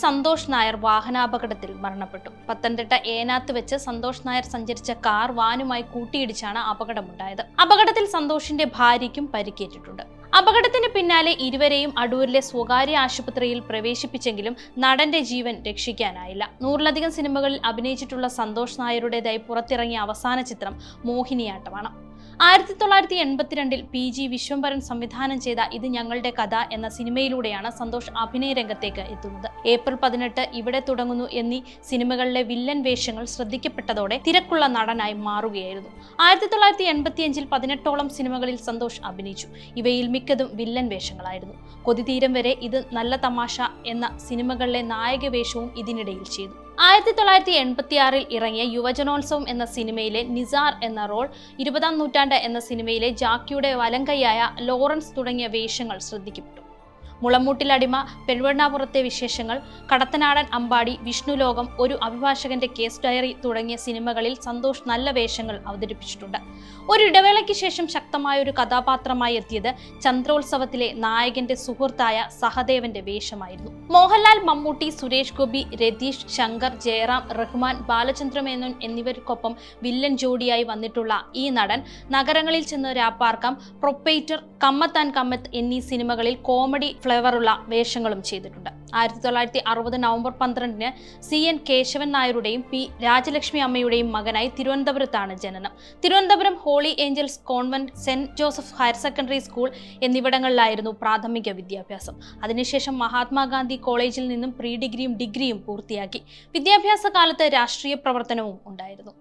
സന്തോഷ് നായർ വാഹനാപകടത്തിൽ മരണപ്പെട്ടു. പത്തനംതിട്ട ഏനാത്ത് വെച്ച് സന്തോഷ് നായർ സഞ്ചരിച്ച കാർ വാനുമായി കൂട്ടിയിടിച്ചാണ് അപകടമുണ്ടായത്. അപകടത്തിൽ സന്തോഷിന്റെ ഭാര്യയ്ക്കും പരിക്കേറ്റിട്ടുണ്ട്. അപകടത്തിന് പിന്നാലെ ഇരുവരെയും അടൂരിലെ സ്വകാര്യ ആശുപത്രിയിൽ പ്രവേശിപ്പിച്ചെങ്കിലും നടന്റെ ജീവൻ രക്ഷിക്കാനായില്ല. 100-ലധികം സിനിമകളിൽ അഭിനയിച്ചിട്ടുള്ള സന്തോഷ് നായരുടേതായി പുറത്തിറങ്ങിയ അവസാന ചിത്രം മോഹിനിയാട്ടമാണ്. 1982-ൽ PG വിശ്വംഭരൻ സംവിധാനം ചെയ്ത ഇത് ഞങ്ങളുടെ കഥ എന്ന സിനിമയിലൂടെയാണ് സന്തോഷ് അഭിനയ രംഗത്തേക്ക് എത്തുന്നത്. ഏപ്രിൽ 18 ഇവിടെ തുടങ്ങുന്നു എന്നീ സിനിമകളിലെ വില്ലൻ വേഷങ്ങൾ ശ്രദ്ധിക്കപ്പെട്ടതോടെ തിരക്കുള്ള നടനായി മാറുകയായിരുന്നു. 1985-ൽ 18ഓളം സിനിമകളിൽ സന്തോഷ് അഭിനയിച്ചു. ഇവയിൽ മിക്കതും വില്ലൻ വേഷങ്ങളായിരുന്നു. കൊതിതീരം വരെ, ഇത് നല്ല തമാശ എന്ന സിനിമകളിലെ നായക വേഷവും ഇതിനിടയിൽ ചെയ്തു. 1986-ൽ ഇറങ്ങിയ യുവജനോത്സവം എന്ന സിനിമയിലെ നിസാർ എന്ന റോൾ, 20-ാം നൂറ്റാണ്ട് എന്ന സിനിമയിലെ ജാക്കിയുടെ വലങ്കൈയായ ലോറൻസ് തുടങ്ങിയ വേഷങ്ങൾ ശ്രദ്ധിക്കപ്പെട്ടു. മുളമൂട്ടിലടിമ, പെരുവണ്ണാപുരത്തെ വിശേഷങ്ങൾ, കടത്തനാടൻ അമ്പാടി, വിഷ്ണുലോകം, ഒരു അഭിഭാഷകന്റെ കേസ് ഡയറി തുടങ്ങിയ സിനിമകളിൽ സന്തോഷ് നല്ല വേഷങ്ങൾ അവതരിപ്പിച്ചിട്ടുണ്ട്. ഒരു ഇടവേളയ്ക്ക് ശേഷം ശക്തമായ ഒരു കഥാപാത്രമായി എത്തിയത് ചന്ദ്രോത്സവത്തിലെ നായകന്റെ സുഹൃത്തായ സഹദേവന്റെ വേഷമായിരുന്നു. മോഹൻലാൽ, മമ്മൂട്ടി, സുരേഷ് ഗോപി, രതീഷ്, ശങ്കർ, ജയറാം, റഹ്മാൻ, ബാലചന്ദ്രമേനോൻ എന്നിവർക്കൊപ്പം വില്ലൻ ജോഡിയായി വന്നിട്ടുള്ള ഈ നടൻ നഗരങ്ങളിൽ ചെന്ന് രാപ്പാർക്കാം, പ്രൊപ്പേറ്റർ, കമ്മത്താൻ കമ്മത്ത് എന്നീ സിനിമകളിൽ കോമഡി ഫ്ലേവറുള്ള വേഷങ്ങളും ചെയ്തിട്ടുണ്ട്. 1960 നവംബർ 12-ന് CN കേശവൻ നായരുടെയും P രാജലക്ഷ്മി അമ്മയുടെയും മകനായി തിരുവനന്തപുരത്താണ് ജനനം. Thiruvananthapuram Holy Angels Convent, Saint Joseph Higher Secondary School എന്നിവിടങ്ങളിലായിരുന്നു പ്രാഥമിക വിദ്യാഭ്യാസം. അതിനുശേഷം മഹാത്മാഗാന്ധി കോളേജിൽ നിന്നും പ്രീ ഡിഗ്രിയും ഡിഗ്രിയും പൂർത്തിയാക്കി. വിദ്യാഭ്യാസ കാലത്ത് രാഷ്ട്രീയ പ്രവർത്തനവും ഉണ്ടായിരുന്നു.